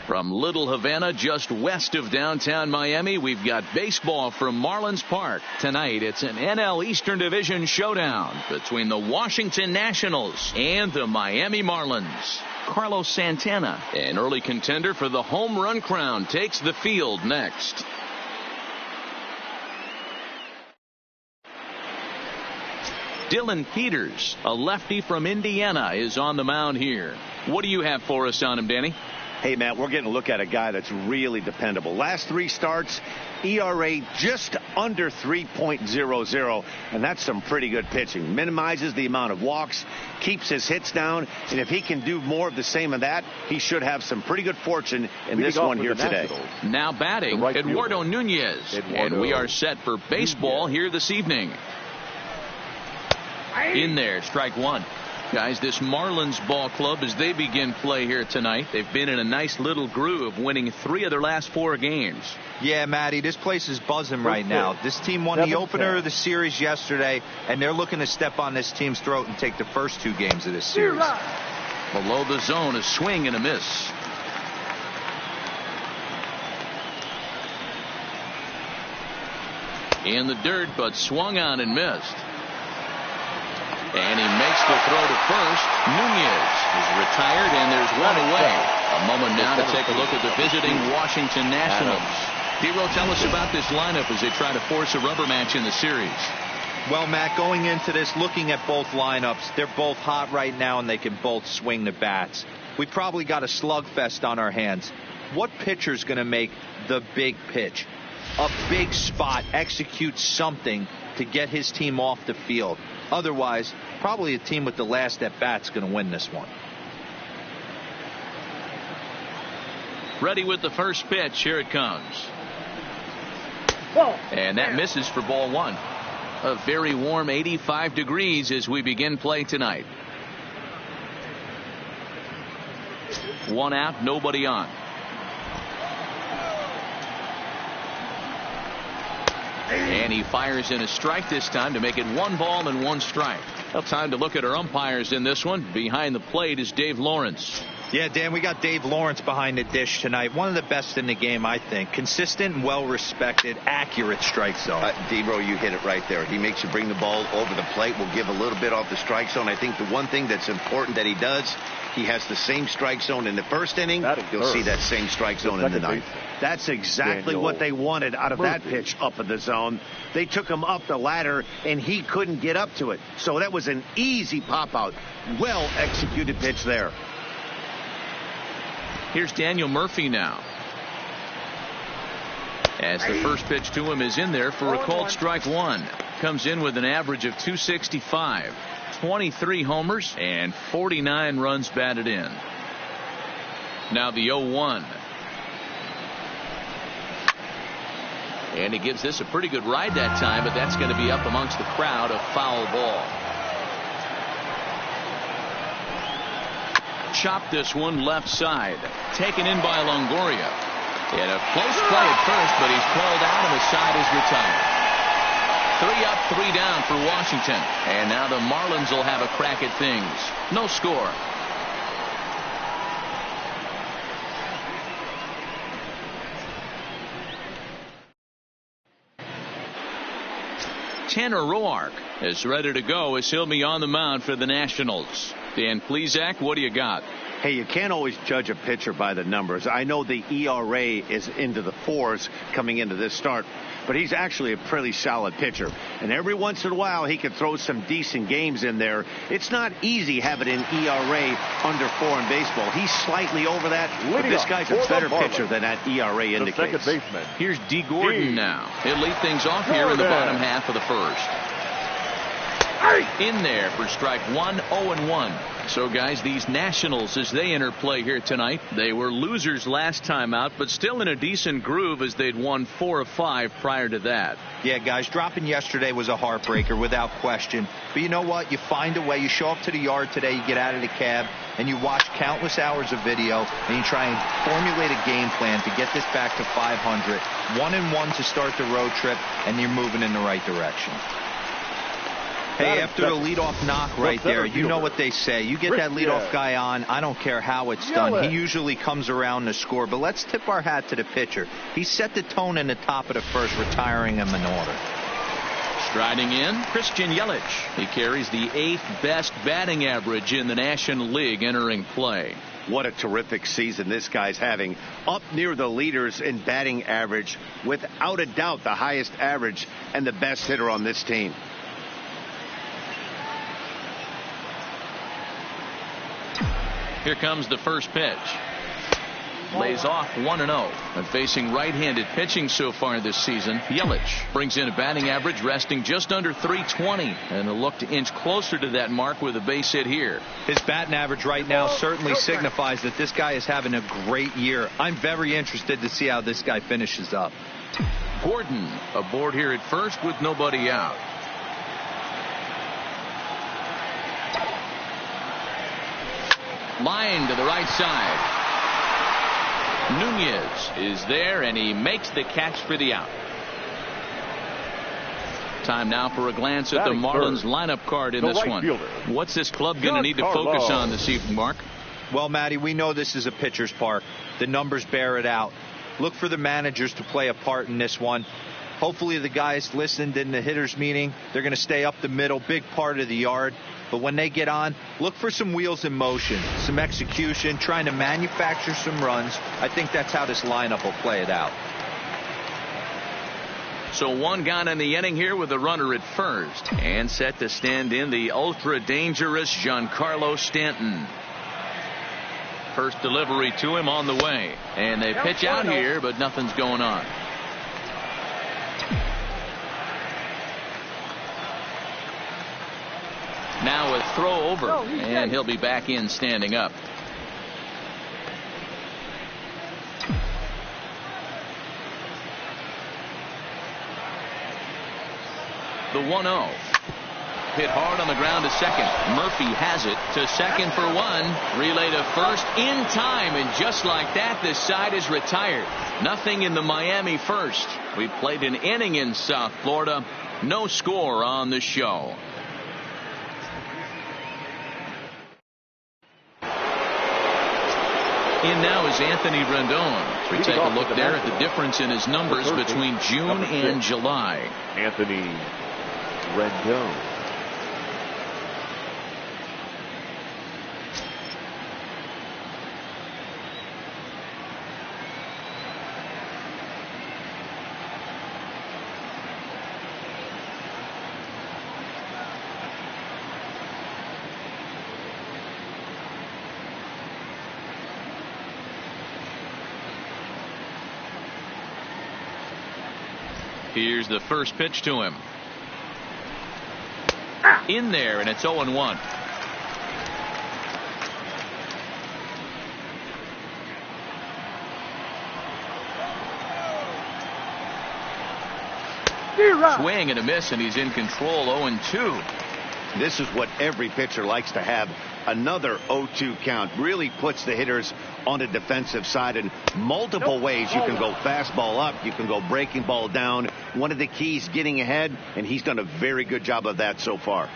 From Little Havana, just west of downtown Miami, we've got baseball from Marlins Park. Tonight, it's an NL Eastern Division showdown between the Washington Nationals and the Miami Marlins. Carlos Santana, an early contender for the home run crown, takes the field next. Dylan Peters, a lefty from Indiana, is on the mound here. What do you have for us on him, Danny? Hey, Matt, we're getting a look at a guy that's really dependable. Last 3 starts, ERA just under 3.00, and that's some pretty good pitching. Minimizes the amount of walks, keeps his hits down, and if he can do more of the same of that, he should have some pretty good fortune in this one here today. Now batting, Eduardo Nunez, and we are set for baseball here this evening. In there, strike one. Guys, this Marlins ball club, as they begin play here tonight, they've been in a nice little groove, winning 3 of their last 4 games. Yeah, Matty, this place is buzzing right now. This team won the opener of the series yesterday, and they're looking to step on this team's throat and take the first 2 games of this series. Below the zone, a swing and a miss. In the dirt, but swung on and missed. And he makes the throw to first. Nunez is retired, and there's one away. A moment now to take a look at the visiting Washington Nationals. D-Row, tell us about this lineup as they try to force a rubber match in the series. Well, Matt, going into this, looking at both lineups, they're both hot right now, and they can both swing the bats. We probably got a slugfest on our hands. What pitcher's going to make the big pitch? A big spot, execute something to get his team off the field. Otherwise, probably a team with the last at bat's going to win this one. Ready with the first pitch. Here it comes. And that misses for ball 1. A very warm 85 degrees as we begin play tonight. 1 out, nobody on. And he fires in a strike this time to make it 1 ball and 1 strike. Well, time to look at our umpires in this one. Behind the plate is Dave Lawrence. Yeah, Dan, we got Dave Lawrence behind the dish tonight. One of the best in the game, I think. Consistent and well-respected, accurate strike zone. D-Bro, you hit it right there. He makes you bring the ball over the plate. Will give a little bit off the strike zone. I think the one thing that's important that he does, he has the same strike zone in the first inning. You'll see that same strike zone in the ninth. That's exactly what they wanted out of that pitch up in the zone. They took him up the ladder, and he couldn't get up to it. So that was an easy pop-out. Well-executed pitch there. Here's Daniel Murphy now. As the first pitch to him is in there for a called strike 1. Comes in with an average of 265. 23 homers and 49 runs batted in. Now the 0-1. And he gives this a pretty good ride that time, but that's going to be up amongst the crowd. A foul ball. Chopped this one left side. Taken in by Longoria. And a close play at first, but he's called out and the side is retired. 3 up, 3 down for Washington. And now the Marlins will have a crack at things. No score. Tanner Roark is ready to go as he'll be on the mound for the Nationals. Dan Plesac, what do you got? Hey, you can't always judge a pitcher by the numbers. I know the ERA is into the 4s coming into this start, but he's actually a pretty solid pitcher. And every once in a while, he can throw some decent games in there. It's not easy having an ERA under 4 in baseball. He's slightly over that, but this guy's a better pitcher than that ERA indicates. Here's D. Gordon now. He'll lead things off here in the bottom half of the first. In there for strike 1, 0-1. So, guys, these Nationals, as they enter play here tonight, they were losers last time out, but still in a decent groove as they'd won 4 of 5 prior to that. Yeah, guys, dropping yesterday was a heartbreaker without question. But you know what? You find a way. You show up to the yard today, you get out of the cab, and you watch countless hours of video, and you try and formulate a game plan to get this back to 500. 1-1 to start the road trip, and you're moving in the right direction. Hey, after the leadoff knock right there, you know what they say. You get that leadoff guy on, I don't care how it's done. He usually comes around to score. But let's tip our hat to the pitcher. He set the tone in the top of the first, retiring him in order. Striding in, Christian Yelich. He carries the 8th best batting average in the National League entering play. What a terrific season this guy's having. Up near the leaders in batting average. Without a doubt, the highest average and the best hitter on this team. Here comes the first pitch. Lays off 1-0. And facing right-handed pitching so far this season, Yelich brings in a batting average resting just under 320, and a look to inch closer to that mark with a base hit here. His batting average right now certainly signifies that this guy is having a great year. I'm very interested to see how this guy finishes up. Gordon aboard here at first with nobody out. Line to the right side. Nunez is there, and he makes the catch for the out. Time now for a glance at the Marlins lineup card in this one. What's this club going to need to focus on this evening, Mark? Well, Matty, we know this is a pitcher's park. The numbers bear it out. Look for the managers to play a part in this one. Hopefully the guys listened in the hitters meeting. They're going to stay up the middle, big part of the yard. But when they get on, look for some wheels in motion, some execution, trying to manufacture some runs. I think that's how this lineup will play it out. So one gone in the inning here with a runner at first. And set to stand in the ultra-dangerous Giancarlo Stanton. First delivery to him on the way. And they pitch out here, but nothing's going on. Now a throw over, and he'll be back in standing up. The 1-0. Hit hard on the ground to second. Murphy has it to second for one. Relay to first in time, and just like that, this side is retired. Nothing in the Miami first. We played an inning in South Florida. No score on the show. In now is Anthony Rendon. We take a look there at the difference in his numbers between June and July. Anthony Rendon. Here's the first pitch to him. In there, and it's 0-1. Swing and a miss, and he's in control. 0-2. This is what every pitcher likes to have. Another 0-2 count really puts the hitters on the defensive side in multiple ways. You can go fastball up, you can go breaking ball down. One of the keys, getting ahead, and he's done a very good job of that so far.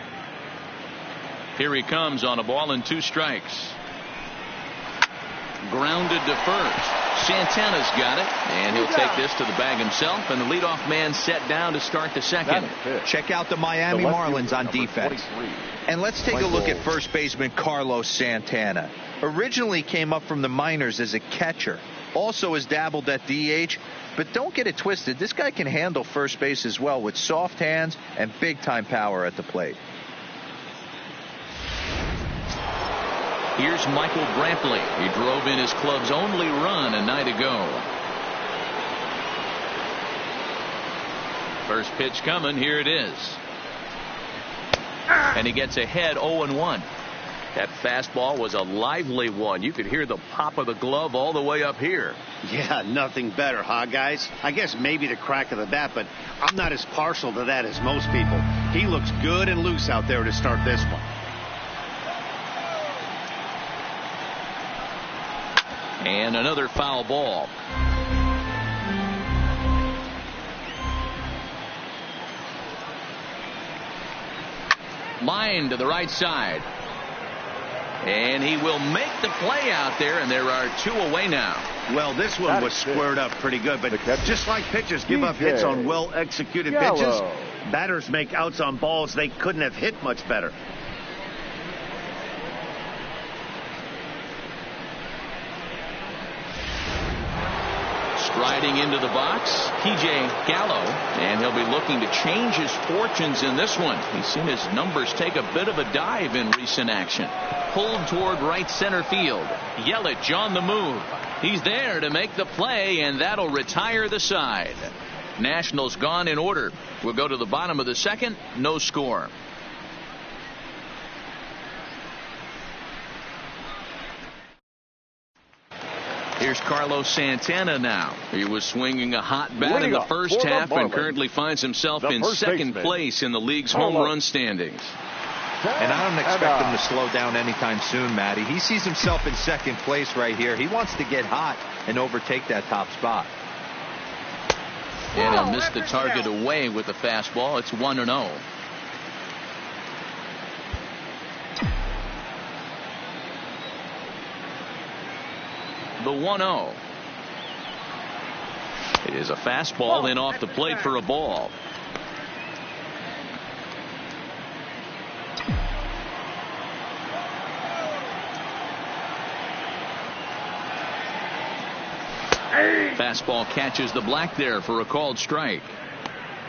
Here he comes on a ball and 2 strikes. Grounded to first. Santana's got it, and he'll take this to the bag himself, and the leadoff man set down to start the second. Check out the Miami Marlins on defense. And let's take a look at first baseman Carlos Santana. Originally came up from the minors as a catcher. Also has dabbled at DH, but don't get it twisted. This guy can handle first base as well with soft hands and big-time power at the plate. Here's Michael Brantley. He drove in his club's only run a night ago. First pitch coming. Here it is. And he gets ahead 0-1. That fastball was a lively one. You could hear the pop of the glove all the way up here. Yeah, nothing better, huh, guys? I guess maybe the crack of the bat, but I'm not as partial to that as most people. He looks good and loose out there to start this one. And another foul ball. Line to the right side. And he will make the play out there, and there are 2 away now. Well, this one was squared up pretty good, but just like pitchers give up hits on well-executed pitches, batters make outs on balls they couldn't have hit much better. Striding into the box, P.J. Gallo, and he'll be looking to change his fortunes in this one. He's seen his numbers take a bit of a dive in recent action. Pulled toward right center field. Yelich on the move. He's there to make the play, and that'll retire the side. Nationals gone in order. We'll go to the bottom of the second. No score. Here's Carlos Santana now. He was swinging a hot bat in the first half and currently finds himself in second place in the league's home run standings. And I don't expect him to slow down anytime soon, Matty. He sees himself in second place right here. He wants to get hot and overtake that top spot. And he'll miss the target away with the fastball. It's 1-0. The 1-0. It is a fastball in off the plate for a ball. Fastball catches the black there for a called strike.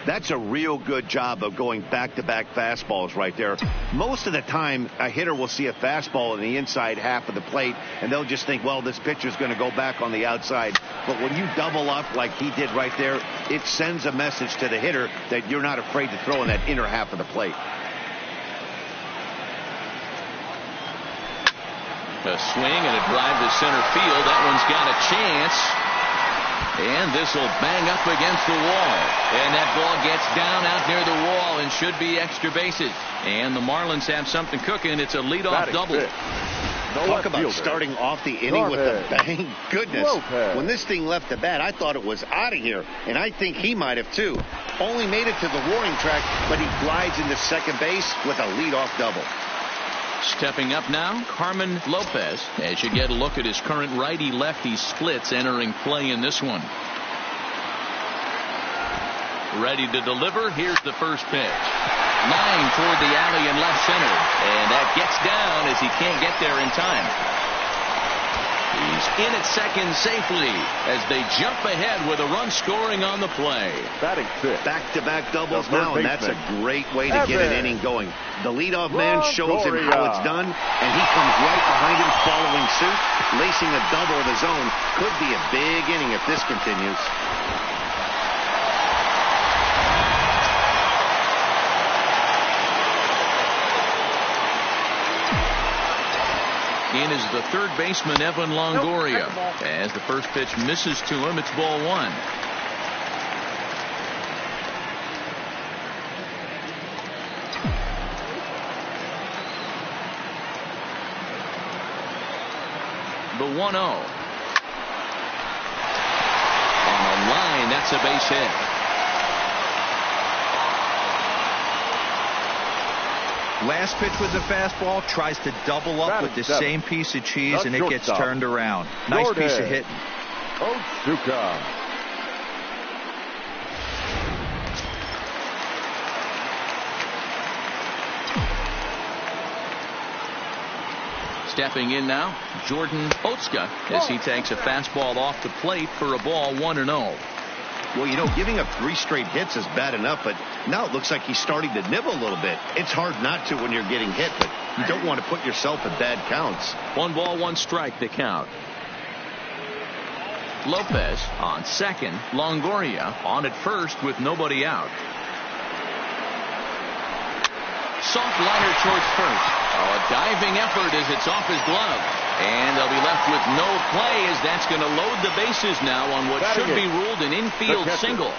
That's a real good job of going back-to-back fastballs right there. Most of the time, a hitter will see a fastball in the inside half of the plate, and they'll just think, well, this pitcher's going to go back on the outside. But when you double up like he did right there, it sends a message to the hitter that you're not afraid to throw in that inner half of the plate. A swing and a drive to center field. That one's got a chance. And this will bang up against the wall. And that ball gets down out near the wall and should be extra bases. And the Marlins have something cooking. It's a leadoff double. Talk about starting off the inning with a bang. Goodness. When this thing left the bat, I thought it was out of here. And I think he might have too. Only made it to the warning track, but he glides into second base with a leadoff double. Stepping up now, Carmen Lopez, as you get a look at his current righty-lefty splits entering play in this one. Ready to deliver. Here's the first pitch. Line toward the alley in left center. And that gets down as he can't get there in time. He's in at second safely as they jump ahead with a run scoring on the play. Batting fifth. Back-to-back doubles now, and that's a great way to get an inning going. The leadoff man shows him how it's done, and he comes right behind him following suit. Lacing a double of his own could be a big inning if this continues. In is the third baseman, Evan Longoria. As the first pitch misses to him, it's ball 1. The 1-0. On a line, that's a base hit. Last pitch was a fastball, tries to double up with the same piece of cheese, and it gets turned around. Nice piece of hitting. Otsuka. Stepping in now, Jordan Otsuka, as he takes a fastball off the plate for a ball 1-0. Well, you know, giving up 3 straight hits is bad enough, but now it looks like he's starting to nibble a little bit. It's hard not to when you're getting hit, but you don't want to put yourself in bad counts. 1 ball, 1 strike, the count. Lopez on second. Longoria on at first with nobody out. Soft liner towards first. A diving effort as it's off his glove. And they'll be left with no play as that's going to load the bases now on what should be ruled an infield single.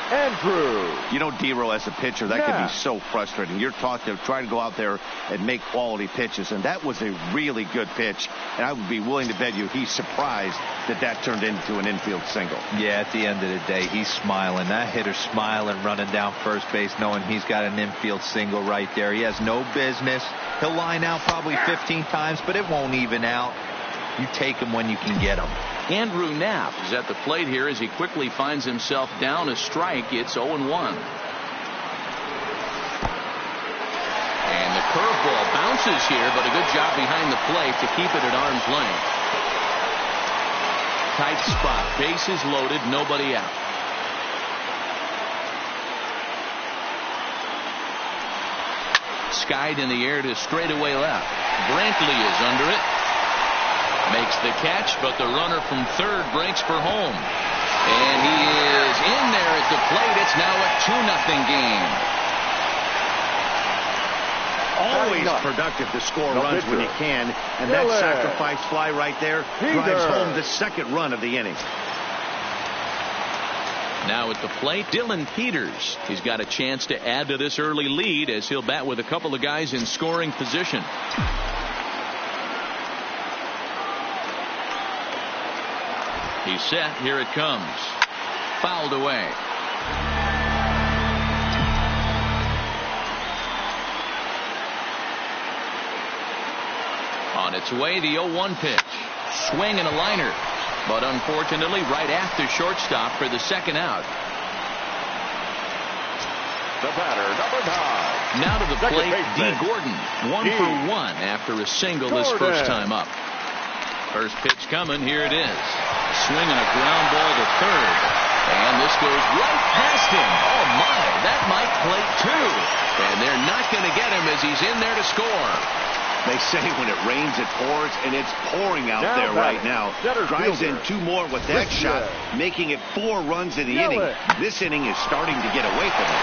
Andrew. You know, D-Row, as a pitcher, that can be so frustrating. You're trying to go out there and make quality pitches, and that was a really good pitch. And I would be willing to bet you he's surprised that turned into an infield single. Yeah, at the end of the day, he's smiling. That hitter's smiling, running down first base, knowing he's got an infield single right there. He has no business. He'll line out probably 15 times, but it won't even out. You take him when you can get him. Andrew Knapp is at the plate here as he quickly finds himself down a strike. It's 0-1. And the curveball bounces here, but a good job behind the plate to keep it at arm's length. Tight spot, bases loaded, nobody out. Skied in the air to straightaway left. Brantley is under it. Makes the catch, but the runner from third breaks for home. And he is in there at the plate. It's now a 2-0 game. Always productive to score runs when you can, and that sacrifice fly right there drives home the second run of the inning. Now at the plate, Dylan Peters. He's got a chance to add to this early lead as he'll bat with a couple of guys in scoring position. He's set. Here it comes. Fouled away. On its way, the 0-1 pitch. Swing and a liner. But unfortunately, right after shortstop for the second out. The batter, number 9. Now to the plate, D. Gordon. 1 for 1 after a single his first time up. First pitch coming. Here it is. Swinging a ground ball to third. And this goes right past him. Oh, my. That might plate 2. And they're not going to get him as he's in there to score. They say when it rains, it pours, and it's pouring out there right now. Drives in 2 more with that shot, making it 4 runs in the inning. This inning is starting to get away from it.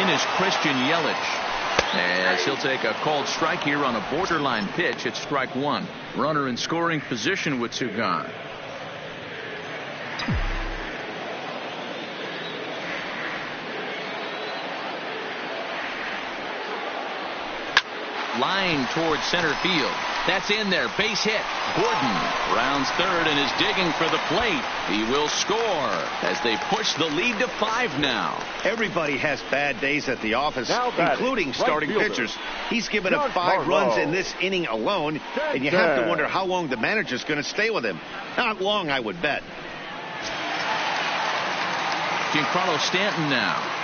In is Christian Yelich. As he'll take a called strike here on a borderline pitch. It's strike 1. Runner in scoring position with 2 gone. Line towards center field. That's in there. Base hit. Gordon rounds third and is digging for the plate. He will score as they push the lead to 5 now. Everybody has bad days at the office, including starting pitchers. He's given up 5 runs in this inning alone, and you have to wonder how long the manager's going to stay with him. Not long, I would bet. Giancarlo Stanton now.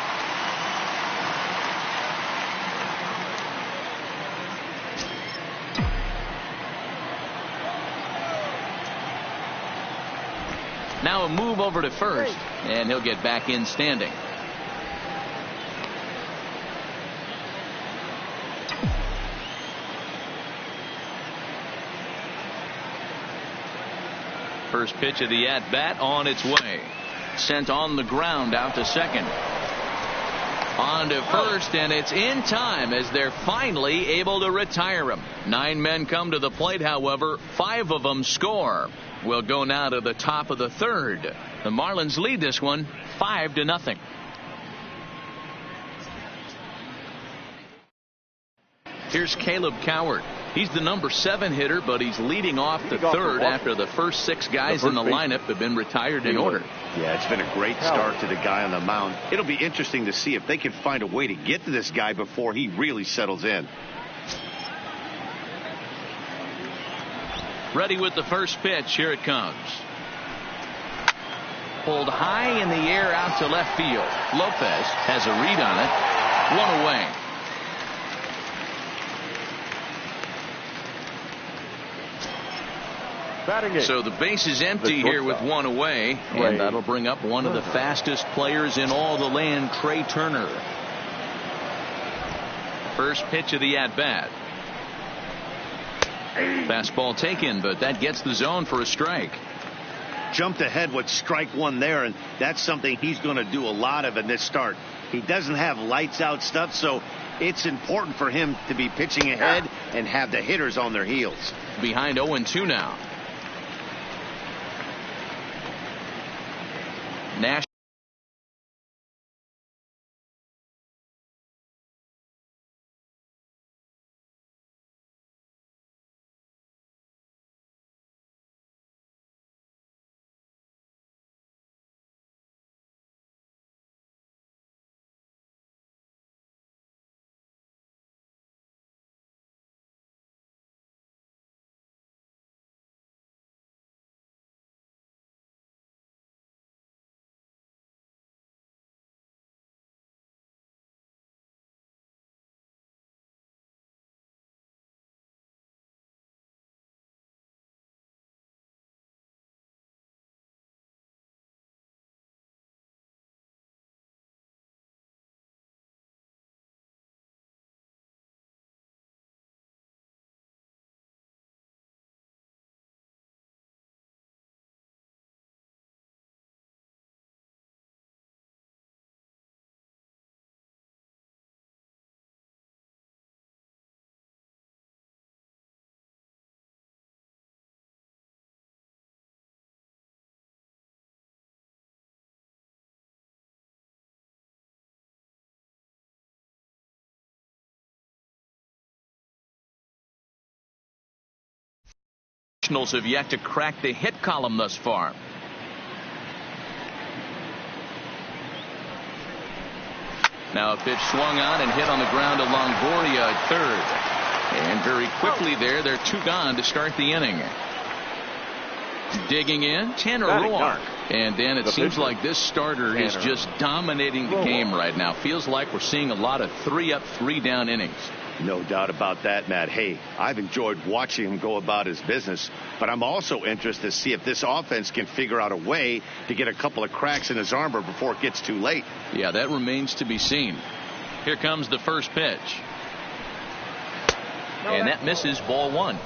Now a move over to first, and he'll get back in standing. First pitch of the at-bat on its way. Sent on the ground out to second. On to first, and it's in time as they're finally able to retire him. 9 men come to the plate, however. 5 of them score. We'll go now to the top of the third. The Marlins lead this one 5-0. Here's Caleb Coward. He's the number 7 hitter, but he's leading off the third after the first 6 guys in the lineup have been retired in order. Yeah, it's been a great start to the guy on the mound. It'll be interesting to see if they can find a way to get to this guy before he really settles in. Ready with the first pitch. Here it comes. Pulled high in the air out to left field. Lopez has a read on it. 1 away. So the base is empty here with 1 away, and that'll bring up one of the fastest players in all the land, Trey Turner. First pitch of the at-bat. Fastball taken, but that gets the zone for a strike. jumped ahead with strike one there, and that's something he's going to do a lot of in this start. He doesn't have lights out stuff, so it's important for him to be pitching ahead and have the hitters on their heels. Behind 0-2 now. Nash. Nationals have yet to crack the hit column thus far. Now a pitch swung on and hit on the ground to Longoria at third. And very quickly there, they're 2 gone to start the inning. Digging in, Tanner Roark. And Dan, it seems like this starter is just dominating the game right now. Feels like we're seeing a lot of 3-up, 3-down innings. No doubt about that, Matt. Hey, I've enjoyed watching him go about his business, but I'm also interested to see if this offense can figure out a way to get a couple of cracks in his armor before it gets too late. Yeah, that remains to be seen. Here comes the first pitch. And that misses, ball 1.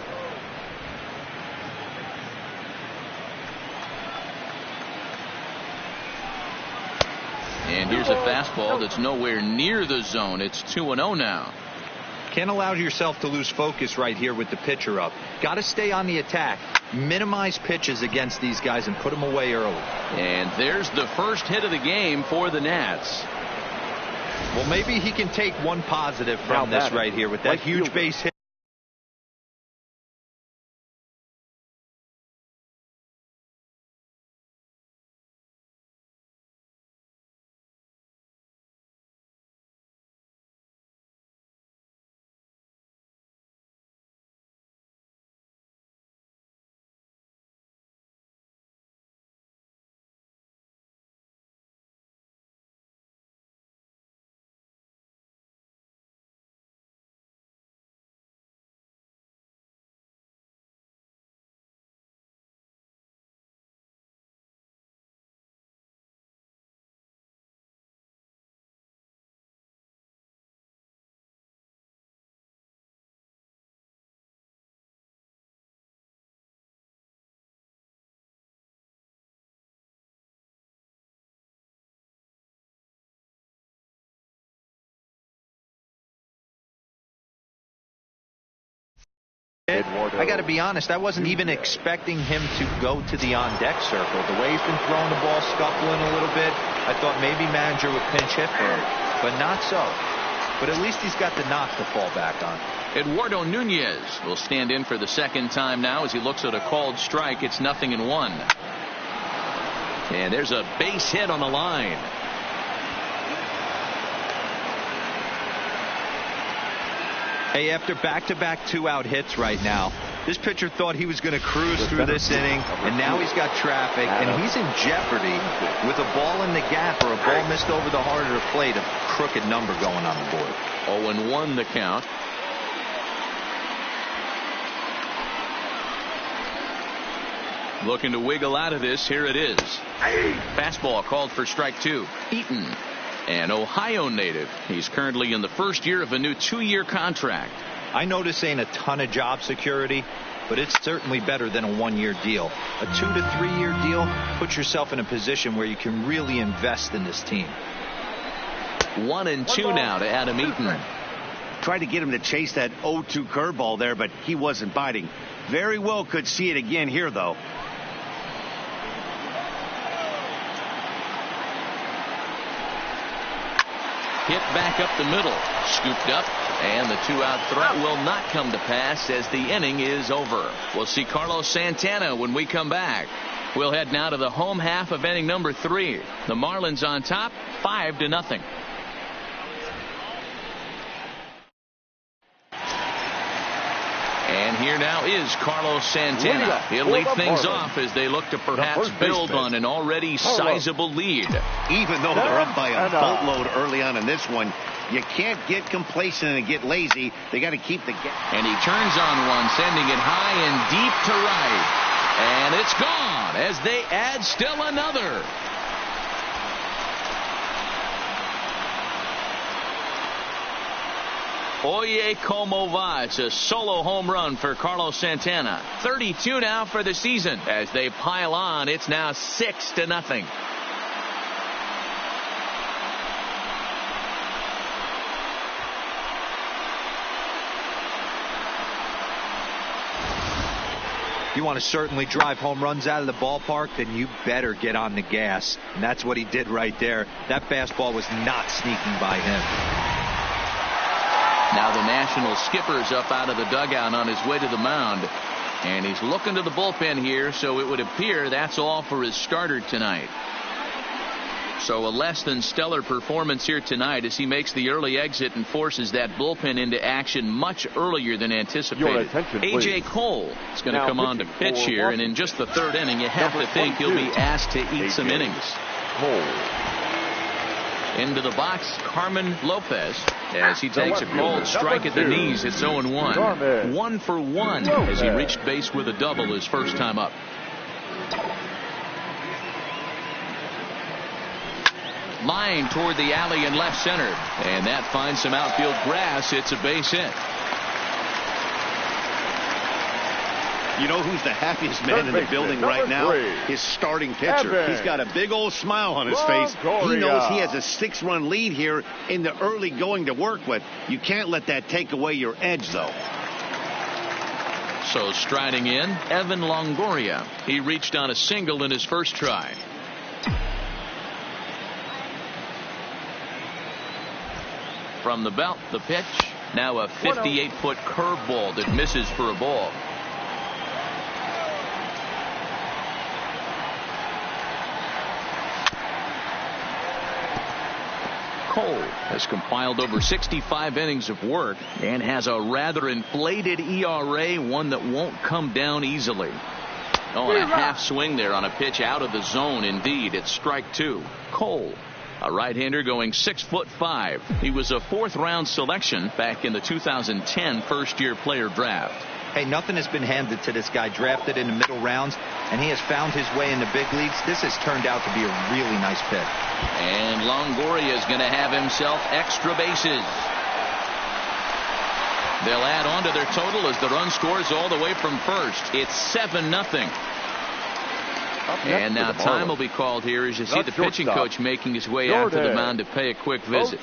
And here's a fastball that's nowhere near the zone. It's 2-0 now. Can't allow yourself to lose focus right here with the pitcher up. Got to stay on the attack. Minimize pitches against these guys and put them away early. And there's the first hit of the game for the Nats. Well, maybe he can take one positive from this right here with that huge base hit. I got to be honest, I wasn't even expecting him to go to the on-deck circle. The way he's been throwing the ball, scuffling a little bit, I thought maybe manager would pinch hit for him, but not so. But at least he's got the knock to fall back on. Eduardo Nunez will stand in for the second time now as he looks at a called strike. It's 0-1. And there's a base hit on the line. Hey, after back-to-back 2-out hits right now, this pitcher thought he was going to cruise through this inning, and now he's got traffic, and he's in jeopardy with a ball in the gap or a ball missed over the heart of the plate, a crooked number going on the board. 0-1 the count. Looking to wiggle out of this. Here it is. Fastball called for strike 2. Eaton, an Ohio native. He's currently in the first year of a new 2-year contract. I know this ain't a ton of job security, but it's certainly better than a 1-year deal. A 2 to 3 year deal puts yourself in a position where you can really invest in this team. 1-2 now to Adam Eaton. Tried to get him to chase that 0-2 curveball there, but he wasn't biting. Very well could see it again here, though. Hit back up the middle, scooped up, and the 2-out threat will not come to pass as the inning is over. We'll see Carlos Santana when we come back. We'll head now to the home half of inning number 3. The Marlins on top, 5-0. And here now is Carlos Santana. He'll lead things off as they look to perhaps build on an already sizable lead. Even though they're up by a boatload early on in this one, you can't get complacent and get lazy. They got to keep the gap. And he turns on one, sending it high and deep to right. And it's gone as they add still another. Oye, como va. It's a solo home run for Carlos Santana. 32 now for the season. As they pile on, it's now 6-0. If you want to certainly drive home runs out of the ballpark, then you better get on the gas. And that's what he did right there. That fastball was not sneaking by him. Now the National skipper's up out of the dugout on his way to the mound. And he's looking to the bullpen here, so it would appear that's all for his starter tonight. So a less than stellar performance here tonight as he makes the early exit and forces that bullpen into action much earlier than anticipated. A.J. Cole is going to come on to pitch here, and in just the 3rd inning, you have to think he'll be asked to eat some innings. Into the box, Carmen Lopez, as he takes a cold strike at the knees. It's 0-1. 1 for 1 as he reached base with a double his first time up. Line toward the alley in left center, and that finds some outfield grass. It's a base hit. You know who's the happiest man in the building right now? His starting pitcher. He's got a big old smile on his face. He knows he has a 6-run lead here in the early going to work with. You can't let that take away your edge, though. So striding in, Evan Longoria. He reached on a single in his first try. From the belt, the pitch. Now a 58-foot curveball that misses for a ball. Cole has compiled over 65 innings of work and has a rather inflated ERA, one that won't come down easily. Oh, and a half swing there on a pitch out of the zone. Indeed, it's strike 2. Cole, a right-hander going 6'5". He was a 4th-round selection back in the 2010 first-year player draft. Hey, nothing has been handed to this guy. Drafted in the middle rounds, and he has found his way in the big leagues. This has turned out to be a really nice pick. And Longoria is going to have himself extra bases. They'll add on to their total as the run scores all the way from first. It's 7-0. And now time will be called here as you see the pitching coach making his way out to the mound to pay a quick visit.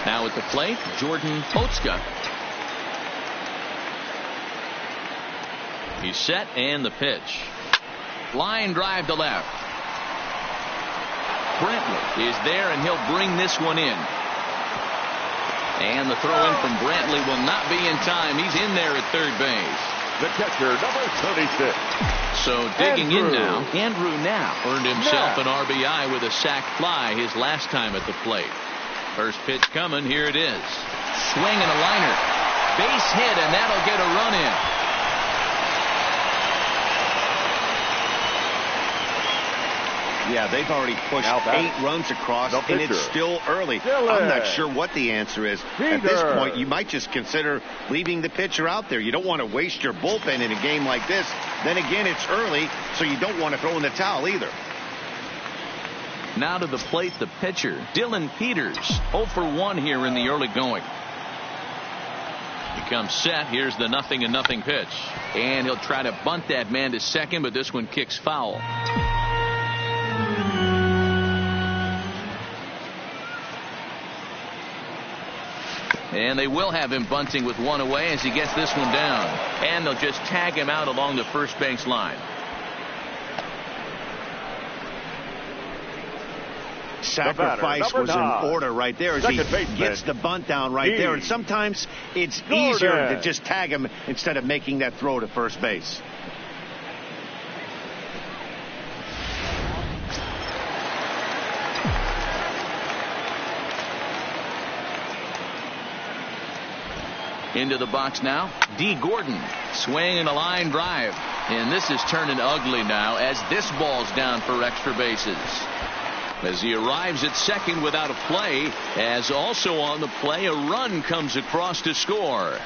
Now at the plate, Jordan Otska. He's set, and the pitch. Line drive to left. Brantley is there, and he'll bring this one in. And the throw in from Brantley will not be in time. He's in there at third base. The catcher, number 36. So digging in now, Andrew Knapp earned himself an RBI with a sac fly his last time at the plate. First pitch coming, here it is. Swing and a liner. Base hit, and that'll get a run in. Yeah, they've already pushed 8 runs across, and it's still early. I'm not sure what the answer is. At this point, you might just consider leaving the pitcher out there. You don't want to waste your bullpen in a game like this. Then again, it's early, so you don't want to throw in the towel either. Now to the plate, the pitcher, Dylan Peters. 0 for 1 here in the early going. He comes set. Here's the 0-0 pitch. And he'll try to bunt that man to second, but this one kicks foul. And they will have him bunting with one away as he gets this one down. And they'll just tag him out along the first base line. Sacrifice was in order right there as he gets the bunt down right there. And sometimes it's easier to just tag him instead of making that throw to first base. Into the box now, D. Gordon. Swing and a line drive. And this is turning ugly now as this ball's down for extra bases. As he arrives at second without a play, as also on the play, a run comes across to score.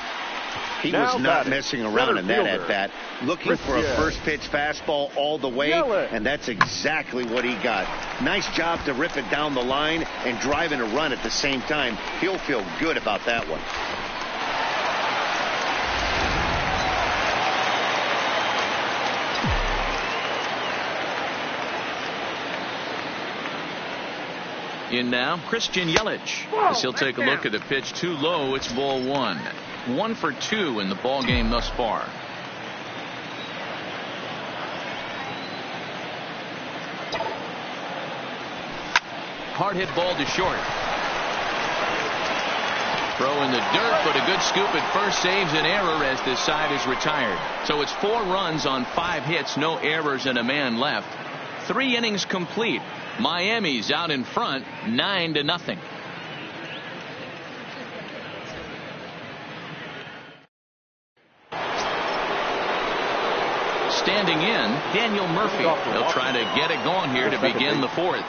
He was not messing around in that at bat, looking for a first pitch fastball all the way, and that's exactly what he got. Nice job to rip it down the line and drive in a run at the same time. He'll feel good about that one. In now, Christian Yelich. As he'll take a look at the pitch too low. It's ball 1. 1 for 2 in the ball game thus far. Hard hit ball to short. Throw in the dirt, but a good scoop at first saves an error as this side is retired. So it's 4 runs on 5 hits, no errors, and a man left. 3 innings complete. Miami's out in front, 9-0. Standing in, Daniel Murphy. He'll try to get it going here to begin the 4th.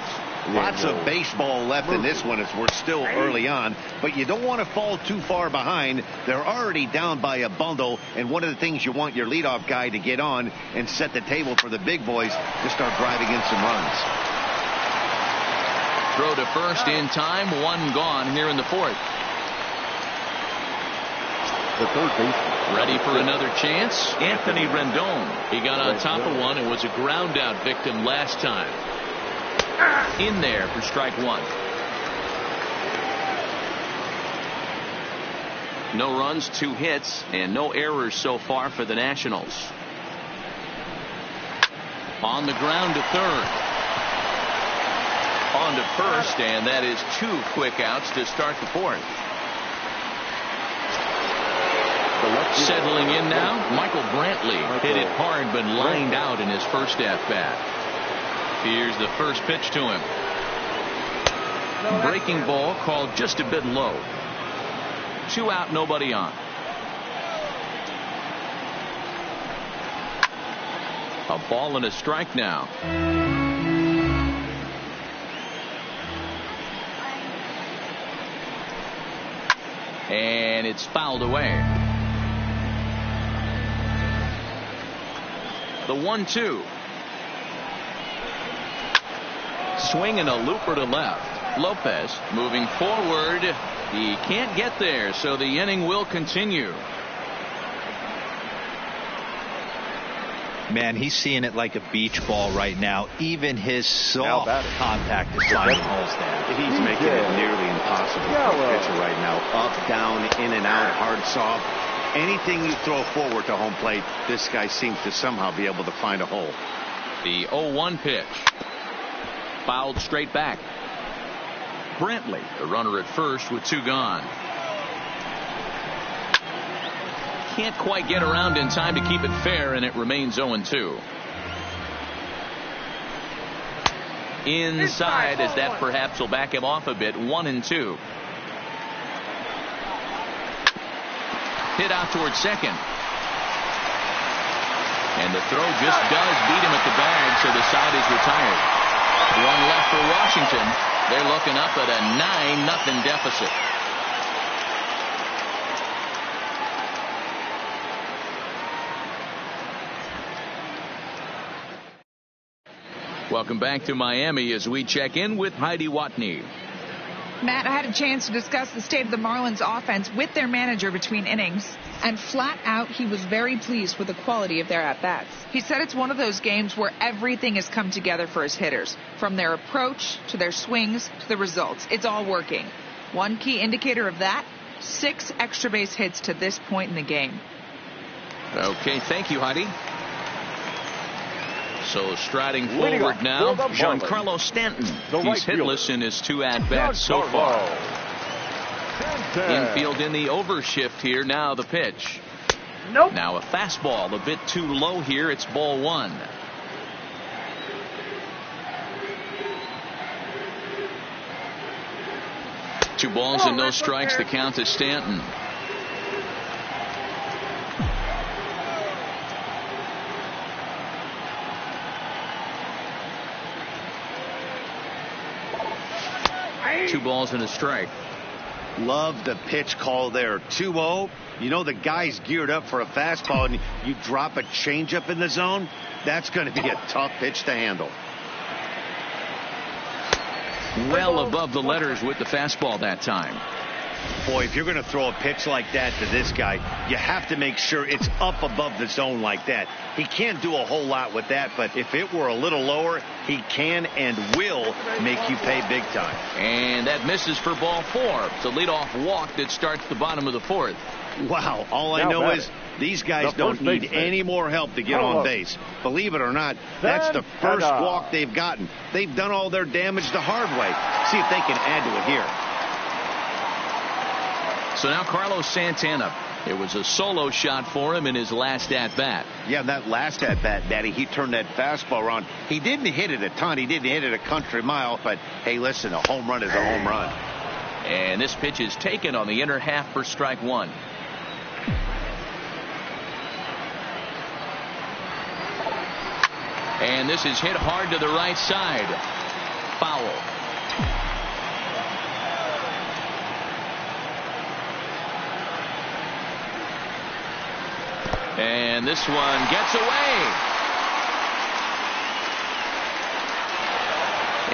Lots of baseball left in this one as we're still early on, but you don't want to fall too far behind. They're already down by a bundle, and one of the things you want your leadoff guy to get on and set the table for the big boys to start driving in some runs. Throw to first in time, 1 gone here in the 4th. The third baseman. Ready for another chance, Anthony Rendon. He got on top of one and was a ground out victim last time. In there for strike 1. No runs, 2 hits, and no errors so far for the Nationals. On the ground to third. On to first, and that is 2 quick outs to start the 4th. Settling in now, Michael Brantley hit it hard but lined out in his first at-bat. Here's the first pitch to him. Breaking ball called just a bit low. 2 out, nobody on. A ball and a strike now. And it's fouled away. The 1-2. Swing and a looper to left. Lopez moving forward. He can't get there, so the inning will continue. Man, he's seeing it like a beach ball right now. Even his soft contact is finding holes there. He's making it nearly impossible for a pitcher right now. Up, down, in and out, hard, soft. Anything you throw forward to home plate, this guy seems to somehow be able to find a hole. The 0-1 pitch. Fouled straight back. Brantley, the runner at first with 2 gone. Can't quite get around in time to keep it fair, and it remains 0-2. Inside, as that perhaps will back him off a bit. 1-2. Hit out towards second. And the throw just does beat him at the bag, so the side is retired. 1 left for Washington. They're looking up at a 9-0 deficit. Welcome back to Miami as we check in with Heidi Watney. Matt, I had a chance to discuss the state of the Marlins offense with their manager between innings, and flat out he was very pleased with the quality of their at-bats. He said it's one of those games where everything has come together for his hitters, from their approach to their swings to the results. It's all working. One key indicator of that, 6 extra base hits to this point in the game. Okay, thank you, Heidi. So striding forward now, Giancarlo Stanton. He's hitless in his 2 at-bats so far. Infield in the overshift here. Now the pitch. Now a fastball a bit too low here. It's ball 1. Two balls and no strikes. The count to Stanton. Two balls and a strike. Love the pitch call there. 2-0. You know the guy's geared up for a fastball, and you drop a changeup in the zone. That's going to be a tough pitch to handle. Well above the letters with the fastball that time. Boy, if you're going to throw a pitch like that to this guy, you have to make sure it's up above the zone like that. He can't do a whole lot with that, but if it were a little lower, he can and will make you pay big time. And that misses for ball 4. It's a leadoff walk that starts the bottom of the 4th. Wow, all I know is these guys don't need any more help to get on base. Believe it or not, that's the first walk they've gotten. They've done all their damage the hard way. See if they can add to it here. So now Carlos Santana. It was a solo shot for him in his last at-bat. Yeah, that last at-bat, Daddy, he turned that fastball around. He didn't hit it a ton. He didn't hit it a country mile. But, hey, listen, a home run is a home run. And this pitch is taken on the inner half for strike 1. And this is hit hard to the right side. Foul. And this one gets away.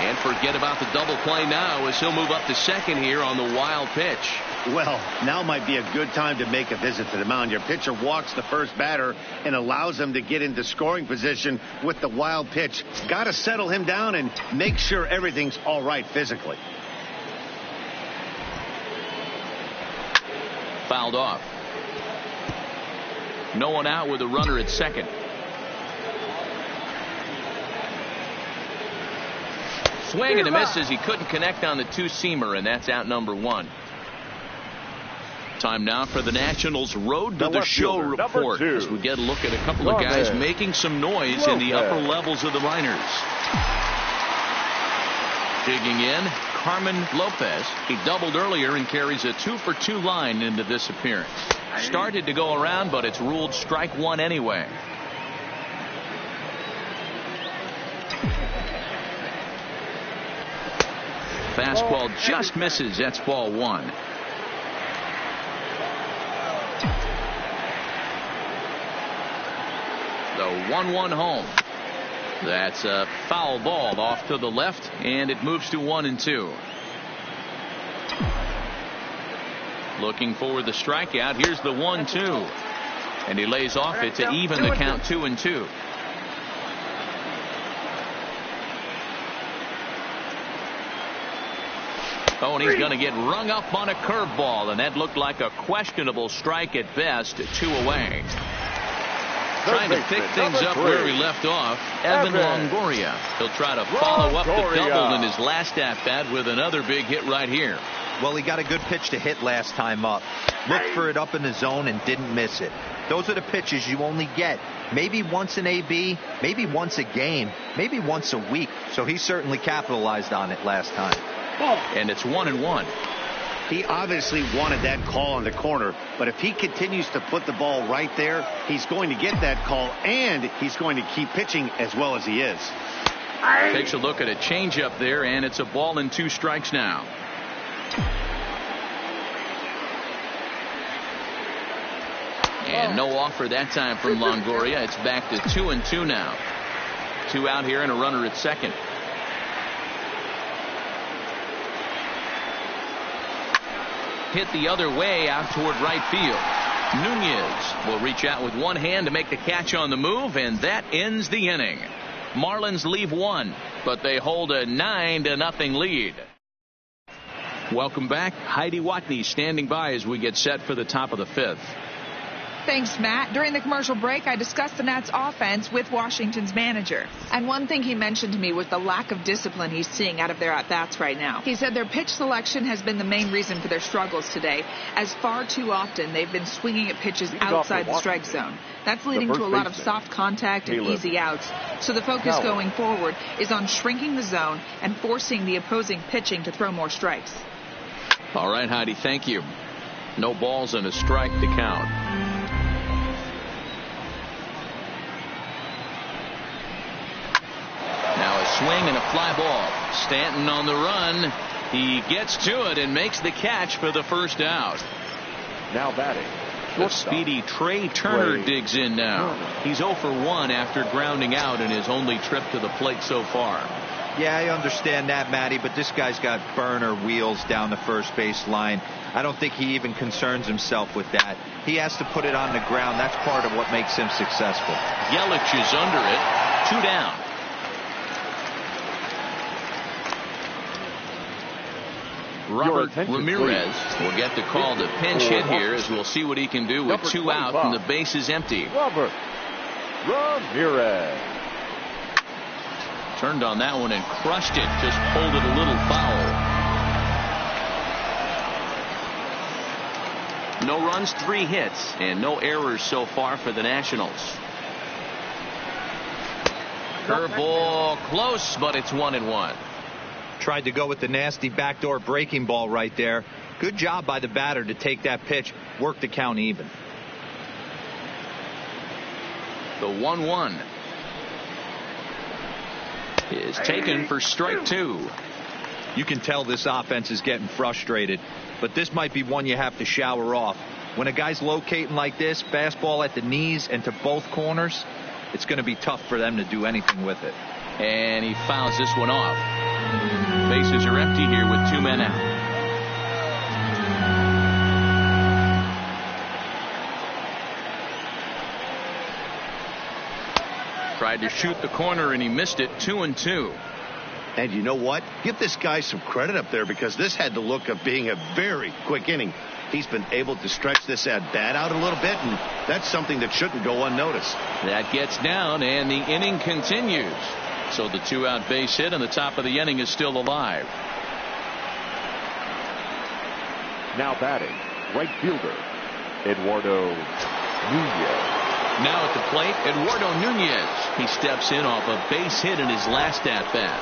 And forget about the double play now as he'll move up to second here on the wild pitch. Well, now might be a good time to make a visit to the mound. Your pitcher walks the first batter and allows him to get into scoring position with the wild pitch. Got to settle him down and make sure everything's all right physically. Fouled off. No one out with a runner at second. Swing and a miss as he couldn't connect on the 2-seamer, and that's out number 1. Time now for the Nationals Road to the Show report as we get a look at a couple of guys making some noise in the upper levels of the minors. Digging in, Carmen Lopez. He doubled earlier and carries a 2-for-2 line into this appearance. Started to go around, but it's ruled strike 1 anyway. Fastball just misses. That's ball 1. The 1-1 home. That's a foul ball off to the left, and it moves to 1-2. Looking for the strikeout. Here's the 1-2. And he lays off it to even the count 2-2. Oh, and he's going to get rung up on a curveball, and that looked like a questionable strike at best. 2 away. Trying to pick things up where he left off, Evan Longoria. He'll try to follow up the double in his last at-bat with another big hit right here. Well, he got a good pitch to hit last time up. Looked for it up in the zone and didn't miss it. Those are the pitches you only get maybe once in AB, maybe once a game, maybe once a week. So he certainly capitalized on it last time. And it's 1-1. He obviously wanted that call in the corner, but if he continues to put the ball right there, he's going to get that call, and he's going to keep pitching as well as he is. Takes a look at a changeup there, and it's a ball and 2 strikes now. And no offer that time from Longoria. It's back to 2-2 now. 2 out here and a runner at second. Hit the other way out toward right field. Nunez will reach out with one hand to make the catch on the move, and that ends the inning. Marlins leave 1, but they hold a 9-0 lead. Welcome back. Heidi Watney standing by as we get set for the top of the 5th. Thanks, Matt. During the commercial break, I discussed the Nats offense with Washington's manager. And one thing he mentioned to me was the lack of discipline he's seeing out of their at-bats right now. He said their pitch selection has been the main reason for their struggles today, as far too often they've been swinging at pitches outside the strike zone. That's leading to a lot of soft contact and easy outs. So the focus going forward is on shrinking the zone and forcing the opposing pitching to throw more strikes. All right, Heidi, thank you. No balls and a strike to count. Now a swing and a fly ball. Stanton on the run. He gets to it and makes the catch for the first out. Now batting. The speedy Trey Turner digs in now. He's 0 for 1 after grounding out in his only trip to the plate so far. Yeah, I understand that, Matty, but this guy's got burner wheels down the first base line. I don't think he even concerns himself with that. He has to put it on the ground. That's part of what makes him successful. Yelich is under it. 2 down. Robert Ramirez will get the call to pinch hit here, as we'll see what he can do with 2 out and the base is empty. Robert Ramirez turned on that one and crushed it. Just pulled it a little foul. No runs, 3 hits, and no errors so far for the Nationals. Curveball close, but it's 1-1. Tried to go with the nasty backdoor breaking ball right there. Good job by the batter to take that pitch, work the count even. The 1-1 is taken for strike 2. You can tell this offense is getting frustrated, but this might be one you have to shower off. When a guy's locating like this, fastball at the knees and to both corners, it's going to be tough for them to do anything with it. And he fouls this one off. Bases are empty here with 2 men out. Tried to shoot the corner and he missed it. 2-2. And you know what? Give this guy some credit up there, because this had the look of being a very quick inning. He's been able to stretch this at bat out a little bit, and that's something that shouldn't go unnoticed. That gets down and the inning continues. So the 2-out base hit and the top of the inning is still alive. now batting, right fielder Eduardo Nunez. Now at the plate, Eduardo Nunez. He steps in off a base hit in his last at bat.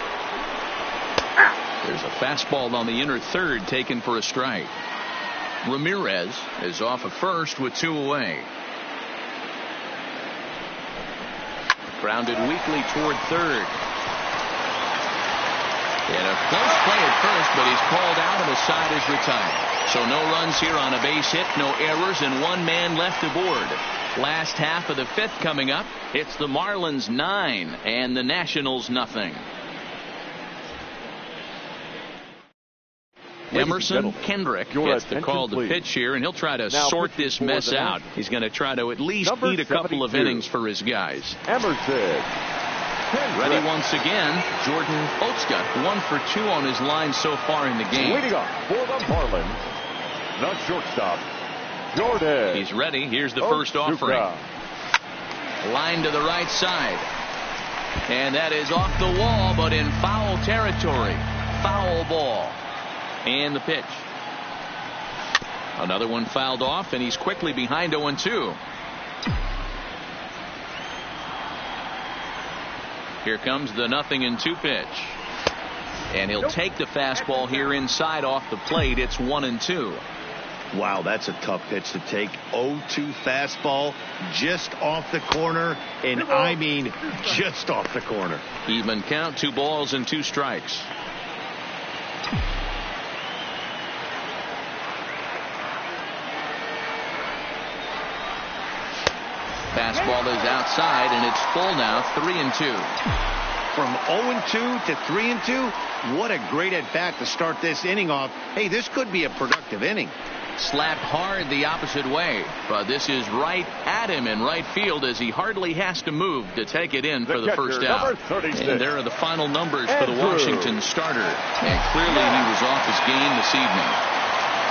There's a fastball on the inner third taken for a strike. Ramirez is off of first with 2 away. Grounded weakly toward third. And a close play at first, but he's called out and the side is retired. So no runs here on a base hit, no errors, and 1 man left aboard. Last half of the 5th coming up. It's the Marlins 9 and the Nationals nothing. Emerson Kendrick gets the call to pitch here, and he'll try to sort this mess out. He's going to try to at least eat a couple of innings for his guys. Emerson ready once again. Jordan Otska 1 for 2 on his line so far in the game. Leading up for the Marlins, the shortstop, Jordan. He's ready. Here's the first offering. Line to the right side. And that is off the wall, but in foul territory. Foul ball. And the pitch. Another one fouled off, and he's quickly behind 0-2. Here comes the 0-2 pitch. And he'll take the fastball here inside off the plate. It's 1-2. Wow, that's a tough pitch to take. 0-2 fastball just off the corner, and I mean just off the corner. Even count, 2 balls and 2 strikes. Fastball is outside, and it's full now, 3-2. From 0-2 to 3-2, what a great at-bat to start this inning off. Hey, this could be a productive inning. Slapped hard the opposite way, but this is right at him in right field as he hardly has to move to take it in for the first out. And there are the final numbers for the Washington starter. And clearly he was off his game this evening.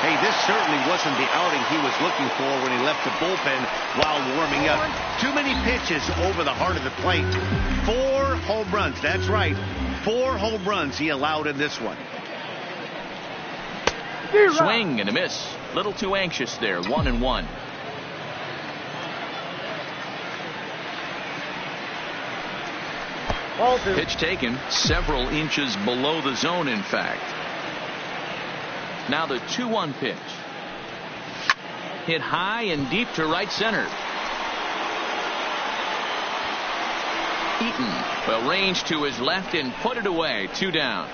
Hey, this certainly wasn't the outing he was looking for when he left the bullpen while warming up. Too many pitches over the heart of the plate. 4 home runs. That's right. 4 home runs he allowed in this one. Swing and a miss. Little too anxious there. 1-1. Pitch taken several inches below the zone, in fact. Now the 2-1 pitch. Hit high and deep to right center. Eaton, well, ranged to his left and put it away. 2 down.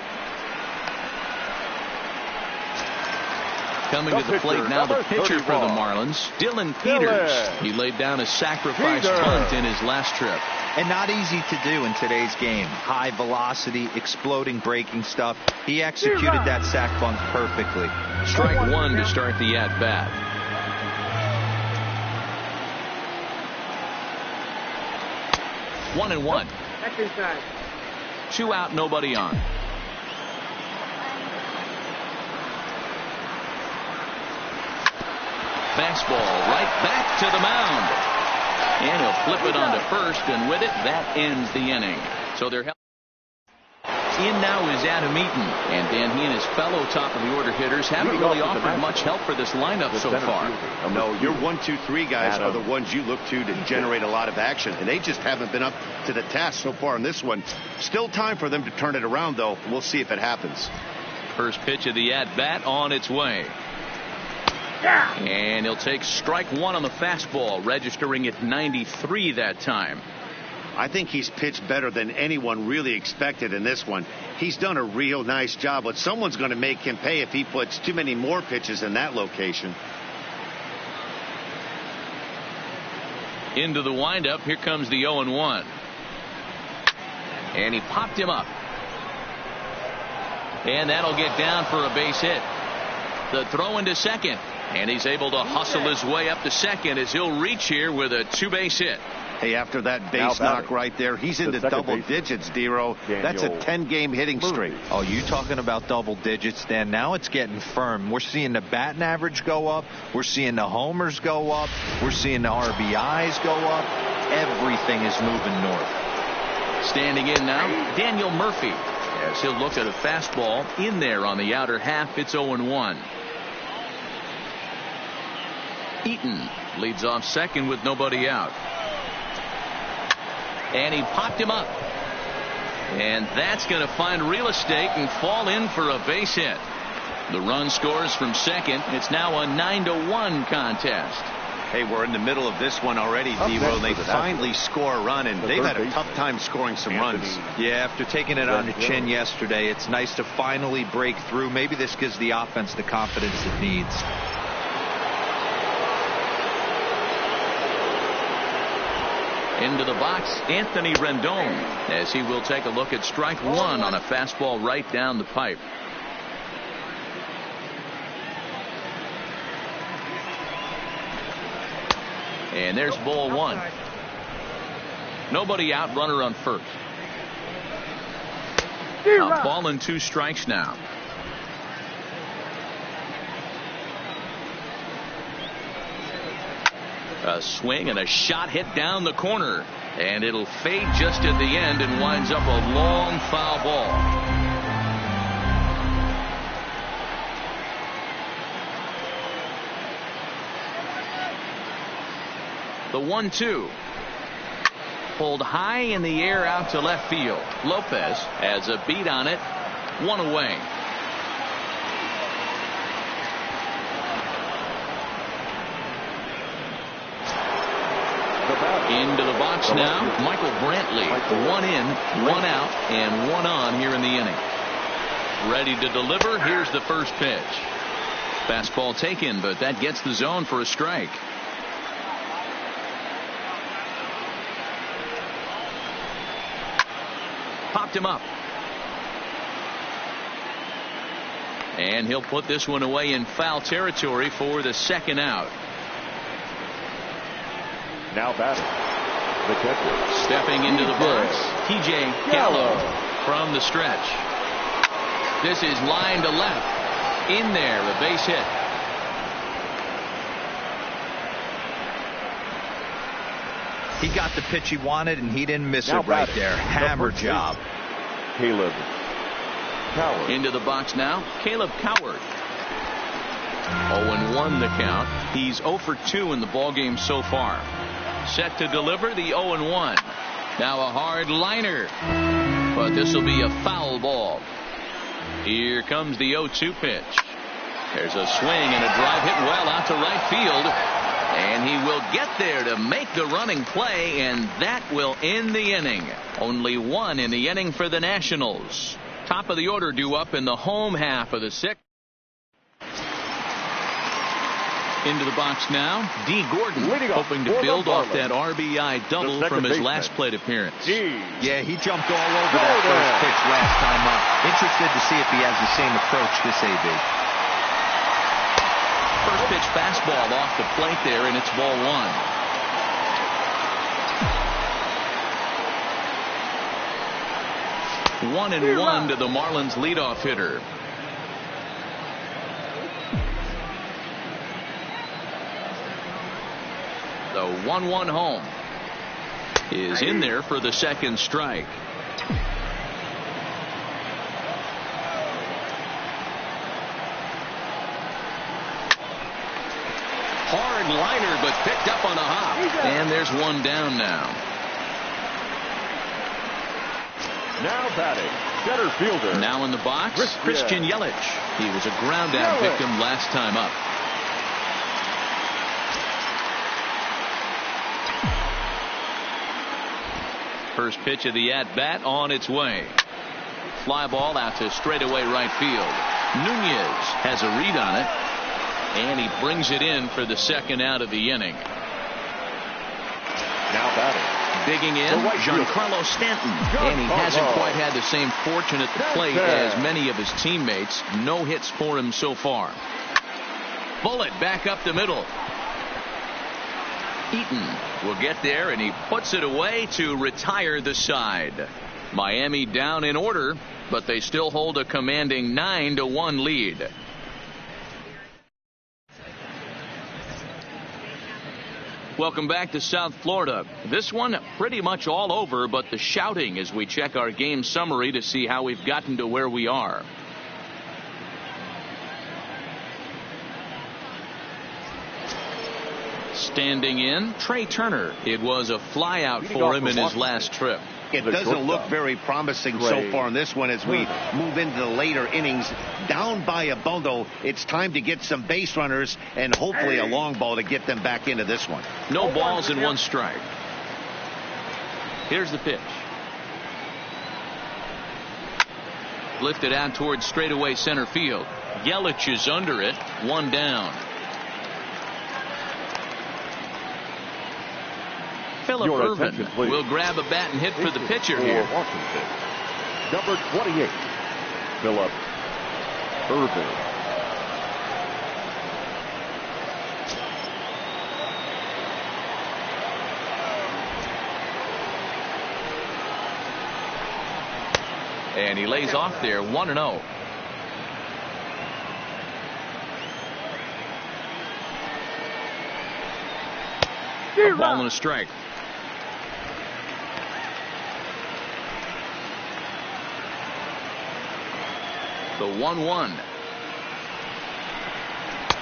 Coming to the plate now, the pitcher for the Marlins, Dylan Peters. He laid down a sacrifice bunt in his last trip. And not easy to do in today's game. High velocity, exploding breaking stuff. He executed that sac bunt perfectly. Strike 1 to start the at-bat. One and one. That's inside. 2 out, nobody on. Fastball right back to the mound. And he'll flip it onto first, and with it, that ends the inning. So they're in now is Adam Eaton, and Dan, he and his fellow top of the order hitters haven't really offered much help for this lineup so far. No, your 1, 2, 3 guys are the ones you look to generate a lot of action, and they just haven't been up to the task so far in this one. Still time for them to turn it around, though. We'll see if it happens. First pitch of the at-bat on its way. And he'll take strike 1 on the fastball, registering at 93 that time. I think he's pitched better than anyone really expected in this one. He's done a real nice job, but someone's going to make him pay if he puts too many more pitches in that location. Into the windup, here comes the 0-1. And he popped him up. And that'll get down for a base hit. The throw into second. And he's able to hustle his way up to second as he'll reach here with a 2-base hit. Hey, after that base knock right there, he's into double digits, Dero. That's a 10-game hitting streak. Oh, you talking about double digits, Dan? Now it's getting firm. We're seeing the batting average go up. We're seeing the homers go up. We're seeing the RBIs go up. Everything is moving north. Standing in now, Daniel Murphy, as he'll look at a fastball in there on the outer half. It's 0-1. Eaton leads off second with nobody out. And he popped him up. And that's going to find real estate and fall in for a base hit. The run scores from second. It's now a 9-1 contest. Hey, we're in the middle of this one already, Dero. They finally score a run, and they've had a tough time scoring some runs. Yeah, after taking it on the chin yesterday, it's nice to finally break through. Maybe this gives the offense the confidence it needs. Into the box, Anthony Rendon, as he will take a look at strike 1 on a fastball right down the pipe. And there's ball 1. Nobody out, runner on first. A ball and 2 strikes now. A swing and a shot hit down the corner, and it'll fade just at the end and winds up a long foul ball. The 1-2 pulled high in the air out to left field. Lopez has a beat on it, 1 away. Into the box now, Michael Brantley. 1 in, 1 out, and 1 on here in the inning. Ready to deliver. Here's the first pitch. Fastball taken, but that gets the zone for a strike. chopped him up. And he'll put this one away in foul territory for the second out. Now batting, the catcher. Stepping into the box, TJ Gallo from the stretch. This is line to left. In there, a base hit. He got the pitch he wanted, and he didn't miss Now it right batting, there. Hammer job. Caleb Coward. Into the box now, Caleb Coward. 0-1 the count. He's 0 for 2 in the ballgame so far. Set to deliver the 0-1. Now a hard liner, but this will be a foul ball. Here comes the 0-2 pitch. There's a swing and a drive hit well out to right field. And he will get there to make the running play, and that will end the inning. Only one in the inning for the Nationals. Top of the order due up in the home half of the sixth. Into the box now, D. Gordon, hoping to build off that RBI double from his last plate appearance. Yeah, he jumped all over that first pitch last time up. Interested to see if he has the same approach this AB. First pitch fastball off the plate there, and it's ball one. One and one to the Marlins leadoff hitter. The 1-1 home is in there for the second strike. Hard liner, but picked up on a hop. And there's one down now. Now batting, center fielder. Now in the box, Christian Yelich. He was a ground out victim last time up. First pitch of the at-bat on its way. Fly ball out to straightaway right field. Nunez has a read on it, and he brings it in for the second out of the inning. Now batting, digging in, Giancarlo Stanton, and he hasn't quite had the same fortune at the plate as many of his teammates. No hits for him so far. Bullet back up the middle. Eaton will get there, and he puts it away to retire the side. Miami down in order, but they still hold a commanding 9-1 lead. Welcome back to South Florida. This one pretty much all over, but the shouting as we check our game summary to see how we've gotten to where we are. Standing in, Trey Turner. It was a fly out for him in his last trip. It doesn't look very promising so far in this one as we move into the later innings. Down by a bundle, it's time to get some base runners and hopefully a long ball to get them back into this one. No balls and one strike. Here's the pitch. Lifted out towards straightaway center field. Yelich is under it. One down. Phillip Ervin will grab a bat and hit for the pitcher here. Washington, number 28, Phillip Ervin. And he lays off there, 1-0. A ball and a strike. The 1-1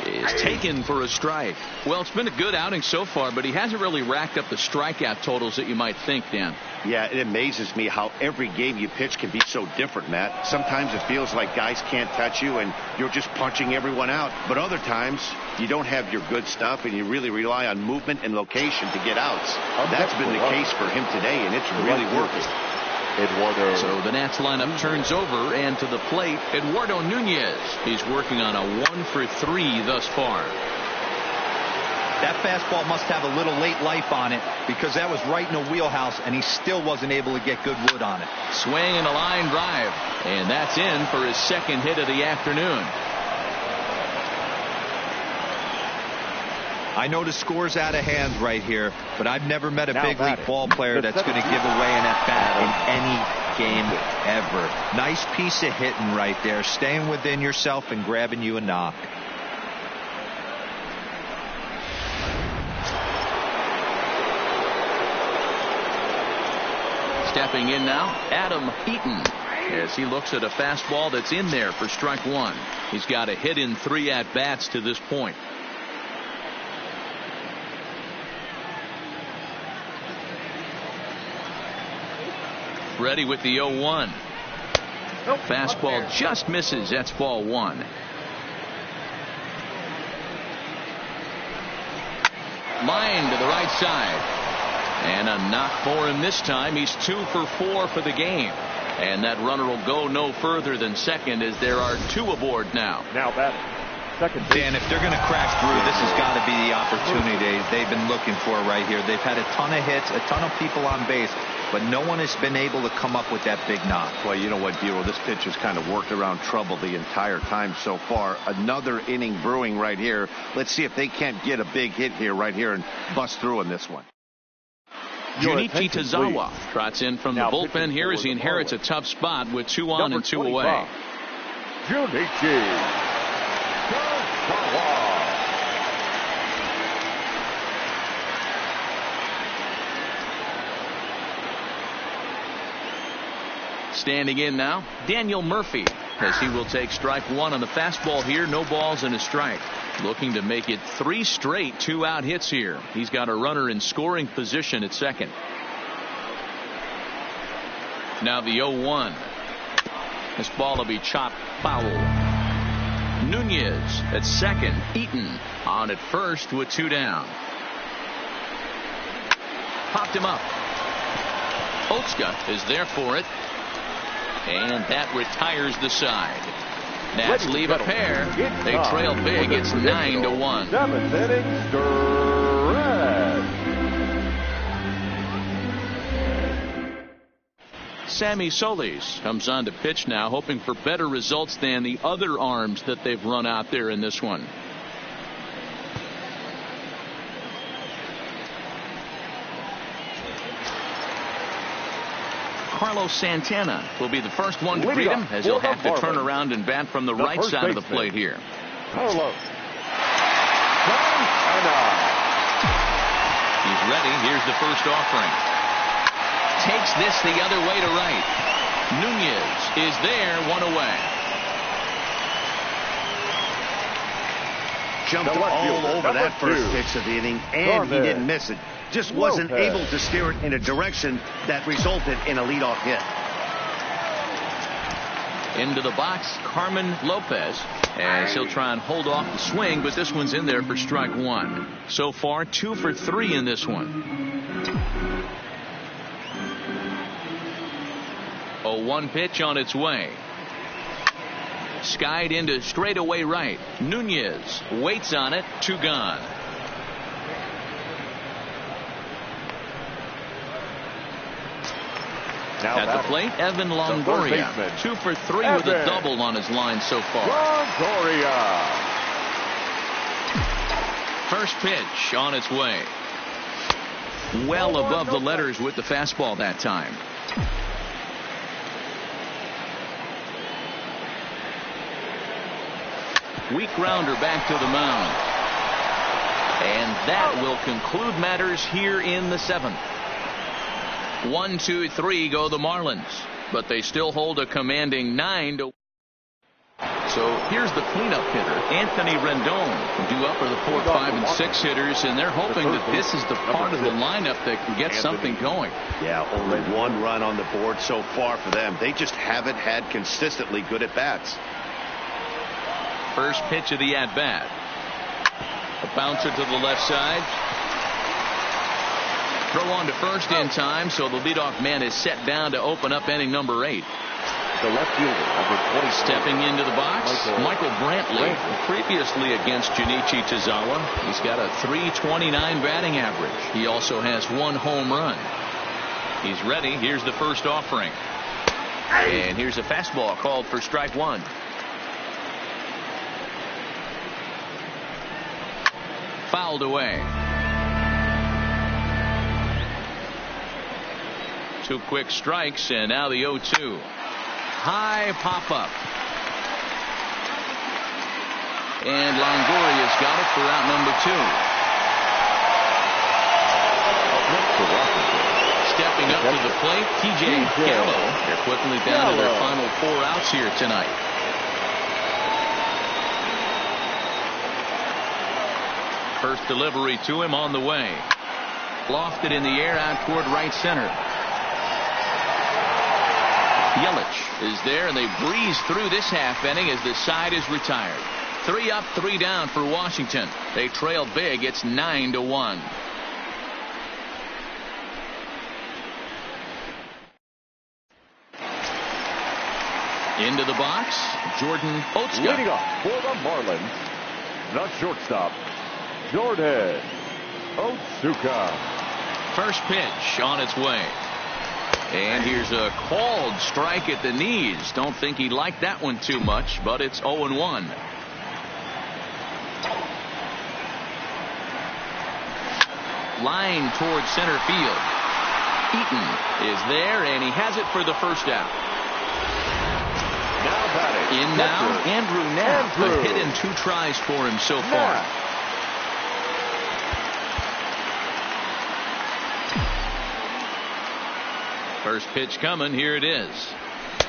is taken for a strike. Well, it's been a good outing so far, but he hasn't really racked up the strikeout totals that you might think, Dan. Yeah, it amazes me how every game you pitch can be so different, Matt. Sometimes it feels like guys can't touch you and you're just punching everyone out. But other times you don't have your good stuff and you really rely on movement and location to get outs. That's been the case for him today, and it's really working. Eduardo. So the Nats lineup turns over, and to the plate, Eduardo Nunez. He's working on a 1 for 3 thus far. That fastball must have a little late life on it, because that was right in the wheelhouse, and he still wasn't able to get good wood on it. Swing and a line drive, and that's in for his second hit of the afternoon. I know the score's out of hand right here, but I've never met a big league ball player that's going to give away an at-bat in any game ever. Nice piece of hitting right there, staying within yourself and grabbing you a knock. Stepping in now, Adam Eaton, as he looks at a fastball that's in there for strike one. He's got a hit in 3 at-bats to this point. Ready with the 0-1. Fastball just misses. That's ball 1. Line to the right side. And a knock for him this time. He's 2 for 4 for the game. And that runner will go no further than second, as there are 2 aboard now. Now batting. Second. Dan, if they're going to crash through, this has got to be the opportunity they've been looking for right here. They've had a ton of hits, a ton of people on base, but no one has been able to come up with that big knock. Well, you know what, Buell, this pitch has kind of worked around trouble the entire time so far. Another inning brewing right here. Let's see if they can't get a big hit here, right here, and bust through in this one. Junichi Tazawa trots in from the bullpen here as he inherits a tough spot with 2 on and 2 away. Junichi Tazawa. Standing in now, Daniel Murphy, as he will take strike 1 on the fastball here. No balls and a strike. Looking to make it 3 straight 2-out hits here. He's got a runner in scoring position at second. Now the 0-1. This ball will be chopped foul. Nunez at second. Eaton on at first with 2 down. Popped him up. Otsuka is there for it. And that retires the side. Nats leave a pair. They trail big. It's 9-1. 7th inning stretch. Sammy Solis comes on to pitch now, hoping for better results than the other arms that they've run out there in this one. Carlos Santana will be the first one to greet him, as he'll have to turn around and bat from the right side of the plate here. Carlos Santana. He's ready. Here's the first offering. Takes this the other way to right. Nunez is there, 1 away. Jumped all over that first pitch of the inning, and he didn't miss it. Just wasn't able to steer it in a direction that resulted in a leadoff hit. Into the box, Carmen Lopez, as he'll try and hold off the swing, but this one's in there for strike 1. So far, 2 for 3 in this one. 0-1 pitch on its way. Skied into straightaway right. Nunez waits on it. 2 gone. Now at the plate, Evan Longoria, 2 for 3 with a double on his line so far. Longoria. First pitch on its way. Well above the letters with the fastball that time. Weak grounder back to the mound. And that will conclude matters here in the 7th. 1, 2, 3 go the Marlins, but they still hold a commanding 9-1. So here's the cleanup hitter, Anthony Rendon, due up are the 4, 5, and 6 hitters, and they're hoping that this is the part of the lineup that can get something going. Yeah, only 1 run on the board so far for them. They just haven't had consistently good at bats. First pitch of the at bat. A bouncer to the left side. Throw on to first in time, so the leadoff man is set down to open up inning number 8. The left fielder, number 20. Stepping into the box, Michael Brantley. Previously against Junichi Tozawa, he's got a .329 batting average. He also has 1 home run. He's ready. Here's the first offering. And here's a fastball called for strike 1. Fouled away. 2 quick strikes, and now the 0-2. High pop up. And Longoria's got it for out number 2. Stepping up to the plate, TJ Gallo. They're quickly down to their final 4 outs here tonight. First delivery to him on the way. Lofted in the air out toward right center. Yelich is there, and they breeze through this half inning as the side is retired. 3 up, 3 down for Washington. They trail big. It's 9-1. Into the box, Jordan Otsuka. Leading off for the Marlins, the shortstop, Jordan Otsuka. First pitch on its way. And here's a called strike at the knees. Don't think he liked that one too much, but it's 0-1. Line towards center field. Eaton is there, and he has it for the first out. Now batting. In now, Andrew Knapp, a hit in 2 tries for him so far. First pitch coming. Here it is.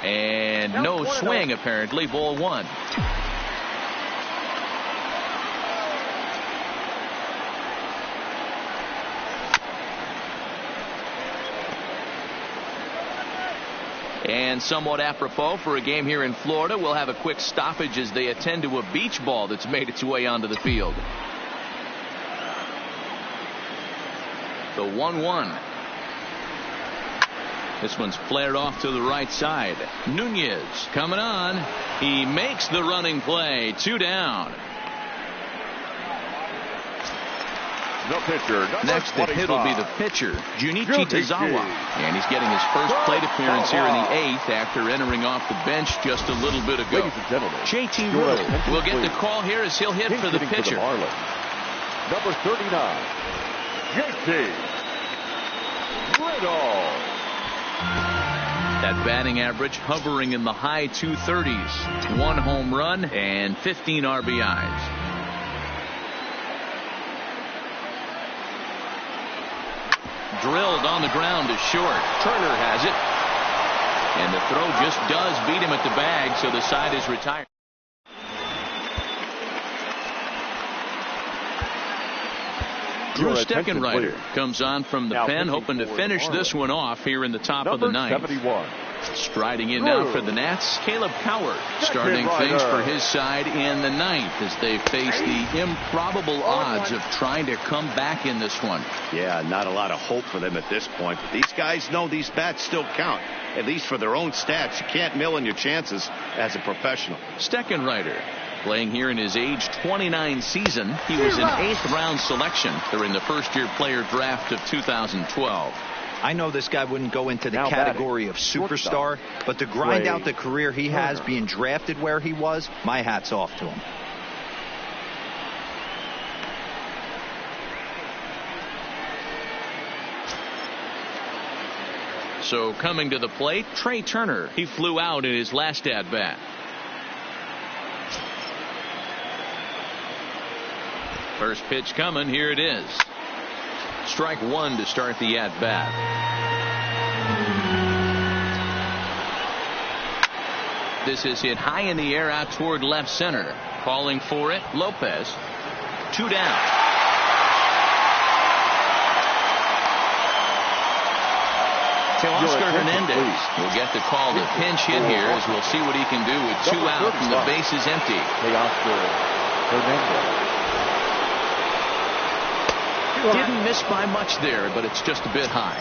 And no swing, apparently. Ball 1. And somewhat apropos for a game here in Florida, we'll have a quick stoppage as they attend to a beach ball that's made its way onto the field. The 1-1. This one's flared off to the right side. Nunez coming on. He makes the running play. 2 down. The pitcher, next to hit will be the pitcher, Junichi Tozawa. And he's getting his first plate appearance here in the 8th after entering off the bench just a little bit ago. Ladies and gentlemen, JT Riddle will get the call here as he'll hit for the pitcher. Number 39, JT Riddle. That batting average hovering in the high 230s. 1 home run and 15 RBIs. Drilled on the ground to short. Turner has it. And the throw just does beat him at the bag, so the side is retired. Drew Steckenrider comes on from the pen, hoping to finish this one off here in the top of the 9th. 71. Striding in now for the Nats, Caleb Coward starting things for his side in the 9th as they face the improbable odds of trying to come back in this one. Yeah, not a lot of hope for them at this point. But these guys know these bats still count, at least for their own stats. You can't mill in your chances as a professional. Steckenrider playing here in his age 29 season. He was an 8th round selection during the first-year player draft of 2012. I know this guy wouldn't go into the category of superstar, but to grind out the career he has being drafted where he was, my hat's off to him. So coming to the plate, Trey Turner. He flew out in his last at-bat. First pitch coming. Here it is. Strike 1 to start the at-bat. This is hit high in the air out toward left center. Calling for it, Lopez. 2 down. Oscar Hernandez will get the call to pinch hit here as we'll see what he can do with 2 out and the base is empty. Oscar Hernandez. Didn't miss by much there, but it's just a bit high.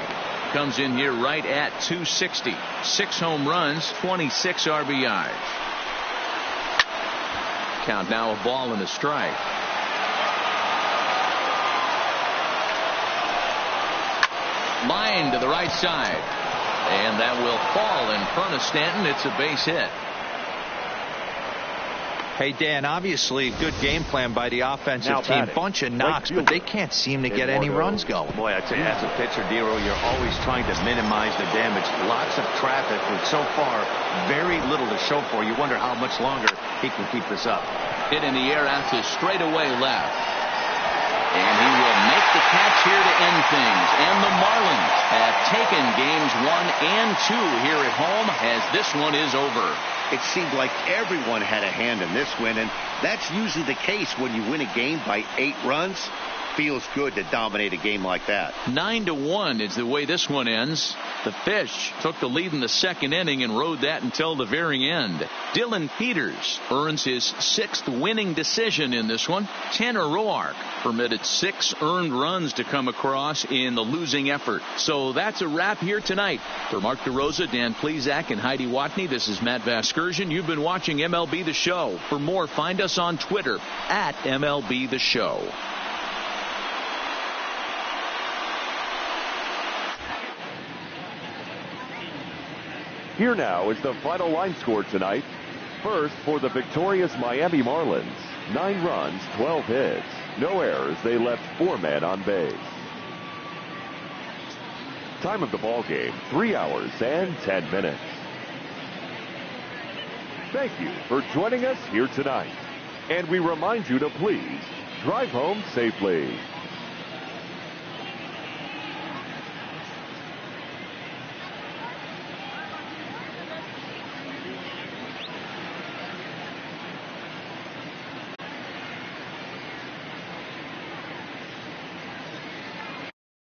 comes in here right at 260. 6 home runs, 26 RBIs. Count now a ball and a strike. Line to the right side. And that will fall in front of Stanton. It's a base hit. Hey, Dan, obviously good game plan by the offensive team. Bunch of knocks, but they can't seem to get any runs going. Boy, I tell you, as a pitcher, Dero, you're always trying to minimize the damage. Lots of traffic with so far very little to show for. You wonder how much longer he can keep this up. Hit in the air out to straightaway left. And he will make the catch here to end things. And the Marlins have taken games 1 and 2 here at home as this one is over. It seemed like everyone had a hand in this win, and that's usually the case when you win a game by 8 runs. Feels good to dominate a game like that. 9-1 is the way this one ends. The Fish took the lead in the second inning and rode that until the very end. Dylan Peters earns his 6th winning decision in this one. Tanner Roark permitted 6 earned runs to come across in the losing effort. So that's a wrap here tonight. For Mark DeRosa, Dan Plesac, and Heidi Watney, this is Matt Vasgersian. You've been watching MLB The Show. For more, find us on Twitter at MLB The Show. Here now is the final line score tonight. First, for the victorious Miami Marlins, 9 runs, 12 hits, no errors. They left 4 men on base. Time of the ball game, 3 hours and 10 minutes. Thank you for joining us here tonight. And we remind you to please drive home safely.